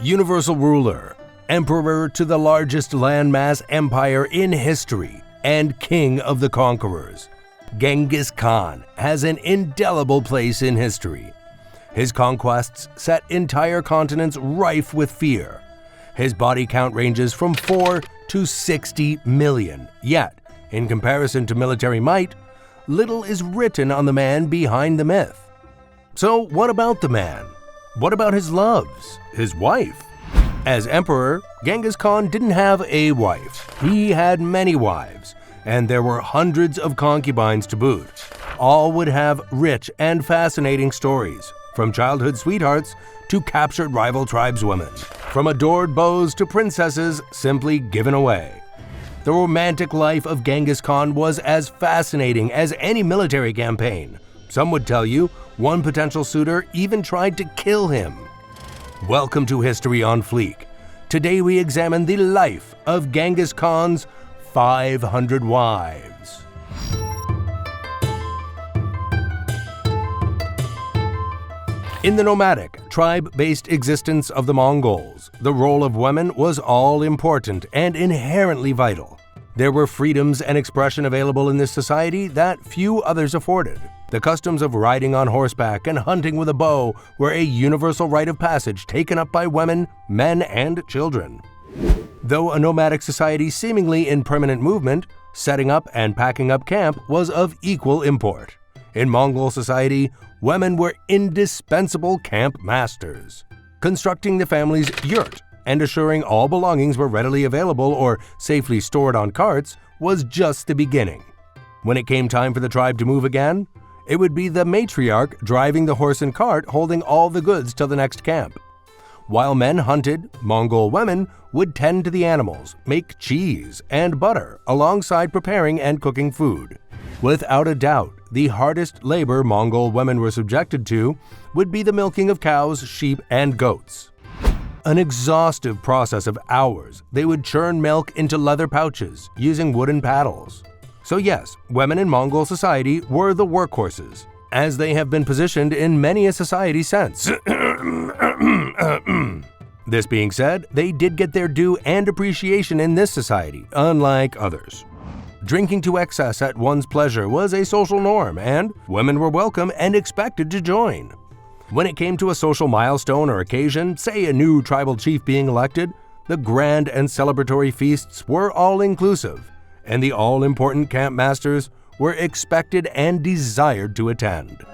universal ruler, emperor to the largest landmass empire in history, and king of the conquerors, Genghis Khan has an indelible place in history. His conquests set entire continents rife with fear. His body count ranges from 4 to 60 million, yet, in comparison to military might, little is written on the man behind the myth. So what about the man? What about his loves, his wife? As emperor, Genghis Khan didn't have a wife. He had many wives, and there were hundreds of concubines to boot. All would have rich and fascinating stories, from childhood sweethearts to captured rival tribeswomen, from adored beaus to princesses simply given away. The romantic life of Genghis Khan was as fascinating as any military campaign. Some would tell you one potential suitor even tried to kill him. Welcome to History on Fleek. Today we examine the life of Genghis Khan's 500 wives. In the nomadic, tribe-based existence of the Mongols, the role of women was all-important and inherently vital. There were freedoms and expression available in this society that few others afforded. The customs of riding on horseback and hunting with a bow were a universal rite of passage taken up by women, men, and children. Though a nomadic society seemingly in permanent movement, setting up and packing up camp was of equal import. In Mongol society, women were indispensable camp masters. Constructing the family's yurt and assuring all belongings were readily available or safely stored on carts was just the beginning. When it came time for the tribe to move again, it would be the matriarch driving the horse and cart holding all the goods till the next camp. While men hunted, Mongol women would tend to the animals, make cheese and butter alongside preparing and cooking food. Without a doubt, the hardest labor Mongol women were subjected to would be the milking of cows, sheep, and goats. An exhaustive process of hours, they would churn milk into leather pouches using wooden paddles. So yes, women in Mongol society were the workhorses, as they have been positioned in many a society since. This being said, they did get their due and appreciation in this society, unlike others. Drinking to excess at one's pleasure was a social norm, and women were welcome and expected to join. When it came to a social milestone or occasion, say a new tribal chief being elected, the grand and celebratory feasts were all-inclusive, and the all-important camp masters were expected and desired to attend.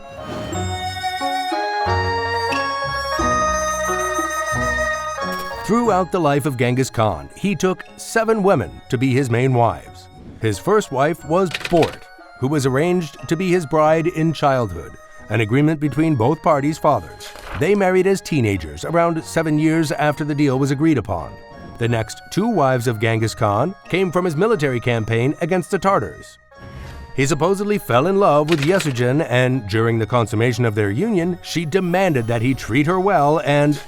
Throughout the life of Genghis Khan, he took 7 women to be his main wives. His first wife was Bort, who was arranged to be his bride in childhood, an agreement between both parties' fathers. They married as teenagers, around 7 years after the deal was agreed upon. The next 2 wives of Genghis Khan came from his military campaign against the Tartars. He supposedly fell in love with Yesugen, and during the consummation of their union, she demanded that he treat her well and,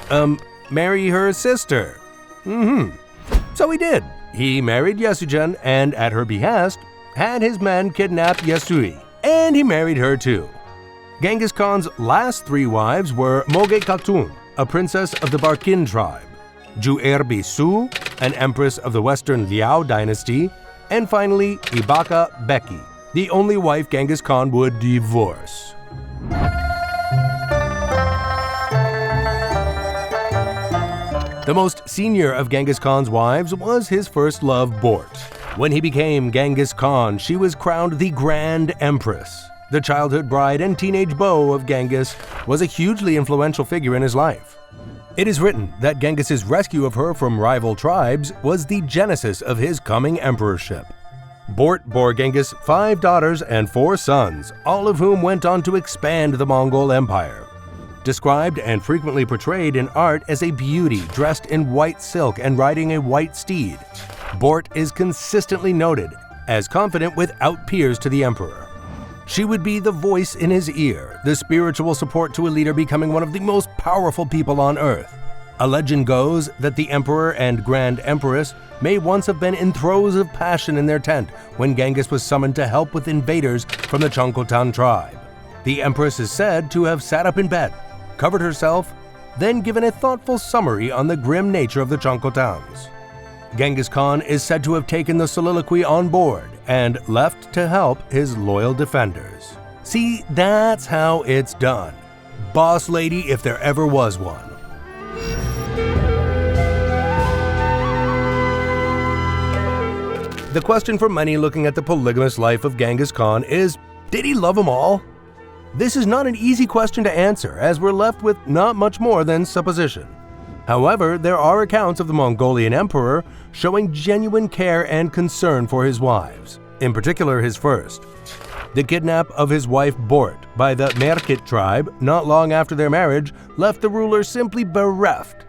marry her sister. So he did. He married Yesugen and, at her behest, had his men kidnap Yesui, and he married her too. Genghis Khan's last 3 wives were Moge Khatun, a princess of the Barkin tribe, Juerbi Su, an empress of the Western Liao dynasty, and finally Ibaka Beki, the only wife Genghis Khan would divorce. The most senior of Genghis Khan's wives was his first love, Bort. When he became Genghis Khan, she was crowned the Grand Empress. The childhood bride and teenage beau of Genghis was a hugely influential figure in his life. It is written that Genghis's rescue of her from rival tribes was the genesis of his coming emperorship. Bort bore Genghis 5 daughters and 4 sons, all of whom went on to expand the Mongol Empire. Described and frequently portrayed in art as a beauty dressed in white silk and riding a white steed, Bort is consistently noted as confident without peers to the emperor. She would be the voice in his ear, the spiritual support to a leader becoming one of the most powerful people on earth. A legend goes that the emperor and grand empress may once have been in throes of passion in their tent when Genghis was summoned to help with invaders from the Chonkotan tribe. The empress is said to have sat up in bed, covered herself, then given a thoughtful summary on the grim nature of the Chonqotans. Genghis Khan is said to have taken the soliloquy on board and left to help his loyal defenders. See, that's how it's done. Boss lady if there ever was one. The question for many looking at the polygamous life of Genghis Khan is, did he love them all? This is not an easy question to answer, as we're left with not much more than supposition. However, there are accounts of the Mongolian emperor showing genuine care and concern for his wives, in particular his first. The kidnap of his wife Bort by the Merkit tribe not long after their marriage left the ruler simply bereft.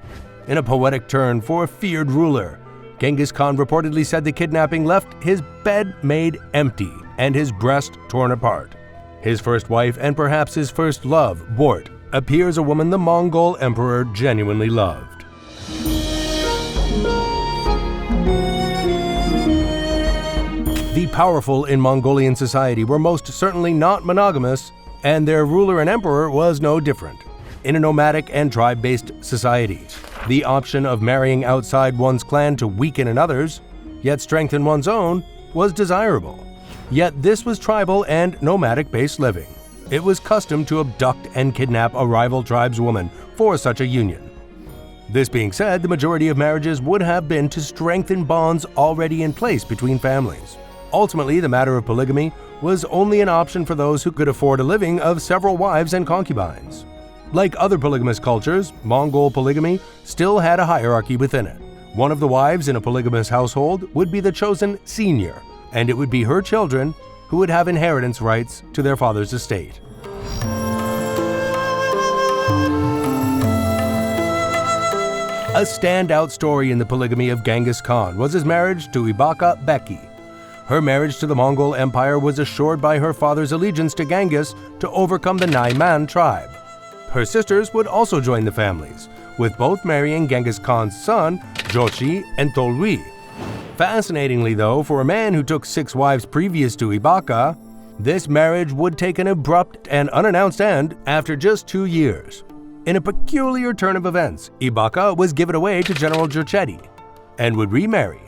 In a poetic turn for a feared ruler, Genghis Khan reportedly said the kidnapping left his bed made empty and his breast torn apart. His first wife and perhaps his first love, Bort, appears a woman the Mongol emperor genuinely loved. The powerful in Mongolian society were most certainly not monogamous, and their ruler and emperor was no different. In a nomadic and tribe-based society, the option of marrying outside one's clan to weaken another's, yet strengthen one's own, was desirable. Yet this was tribal and nomadic-based living. It was custom to abduct and kidnap a rival tribeswoman for such a union. This being said, the majority of marriages would have been to strengthen bonds already in place between families. Ultimately, the matter of polygamy was only an option for those who could afford a living of several wives and concubines. Like other polygamous cultures, Mongol polygamy still had a hierarchy within it. One of the wives in a polygamous household would be the chosen senior, and it would be her children who would have inheritance rights to their father's estate. A standout story in the polygamy of Genghis Khan was his marriage to Ibaka Beki. Her marriage to the Mongol Empire was assured by her father's allegiance to Genghis to overcome the Naiman tribe. Her sisters would also join the families, with both marrying Genghis Khan's son, Jochi and Tolui. Fascinatingly though, for a man who took 6 wives previous to Ibaka, this marriage would take an abrupt and unannounced end after just 2 years. In a peculiar turn of events, Ibaka was given away to General Jurchedi and would remarry.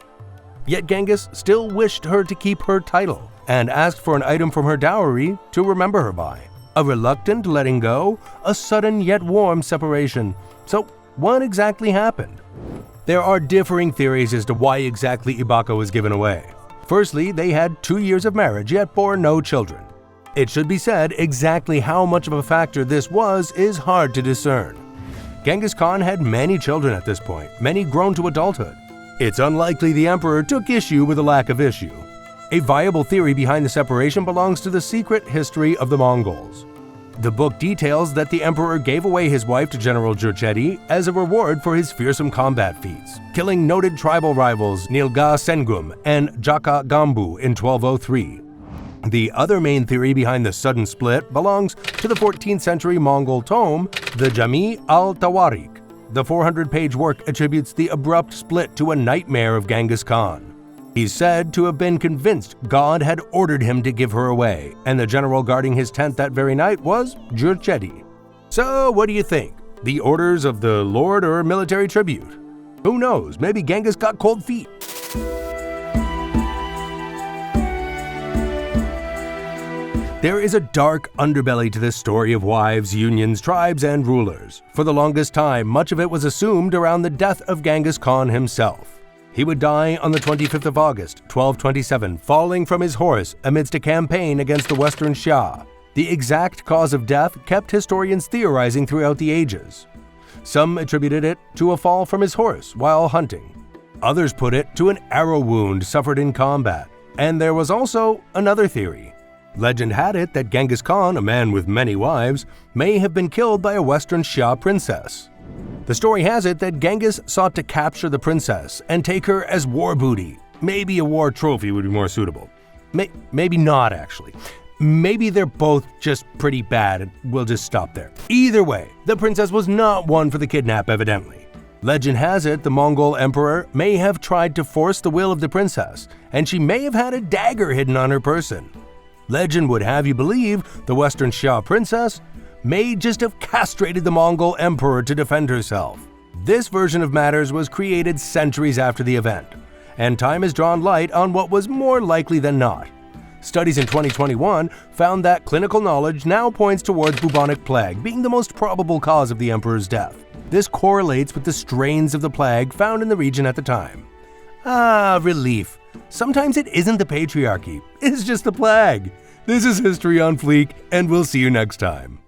Yet Genghis still wished her to keep her title and asked for an item from her dowry to remember her by. A reluctant letting go, a sudden yet warm separation. So what exactly happened? There are differing theories as to why exactly Ibaka was given away. Firstly, they had 2 years of marriage yet bore no children. It should be said exactly how much of a factor this was is hard to discern. Genghis Khan had many children at this point, many grown to adulthood. It's unlikely the emperor took issue with a lack of issue. A viable theory behind the separation belongs to the secret history of the Mongols. The book details that the emperor gave away his wife to General Jurchedi as a reward for his fearsome combat feats, killing noted tribal rivals Nilga Sengum and Jaka Gambu in 1203. The other main theory behind the sudden split belongs to the 14th century Mongol tome, the Jami al-Tawarik. The 400-page work attributes the abrupt split to a nightmare of Genghis Khan. He's said to have been convinced God had ordered him to give her away, and the general guarding his tent that very night was Jurchedi. So what do you think? The orders of the Lord or military tribute? Who knows, maybe Genghis got cold feet. There is a dark underbelly to this story of wives, unions, tribes, and rulers. For the longest time, much of it was assumed around the death of Genghis Khan himself. He would die on the 25th of August, 1227, falling from his horse amidst a campaign against the Western Shah. The exact cause of death kept historians theorizing throughout the ages. Some attributed it to a fall from his horse while hunting. Others put it to an arrow wound suffered in combat. And there was also another theory. Legend had it that Genghis Khan, a man with many wives, may have been killed by a Western Shah princess. The story has it that Genghis sought to capture the princess and take her as war booty. Maybe a war trophy would be more suitable. Maybe not, actually. Maybe they're both just pretty bad and we'll just stop there. Either way, the princess was not one for the kidnap, evidently. Legend has it the Mongol emperor may have tried to force the will of the princess, and she may have had a dagger hidden on her person. Legend would have you believe the Western Shah princess may just have castrated the Mongol emperor to defend herself. This version of matters was created centuries after the event, and time has drawn light on what was more likely than not. Studies in 2021 found that clinical knowledge now points towards bubonic plague being the most probable cause of the emperor's death. This correlates with the strains of the plague found in the region at the time. Ah, relief. Sometimes it isn't the patriarchy, it's just the plague. This is History on Fleek, and we'll see you next time.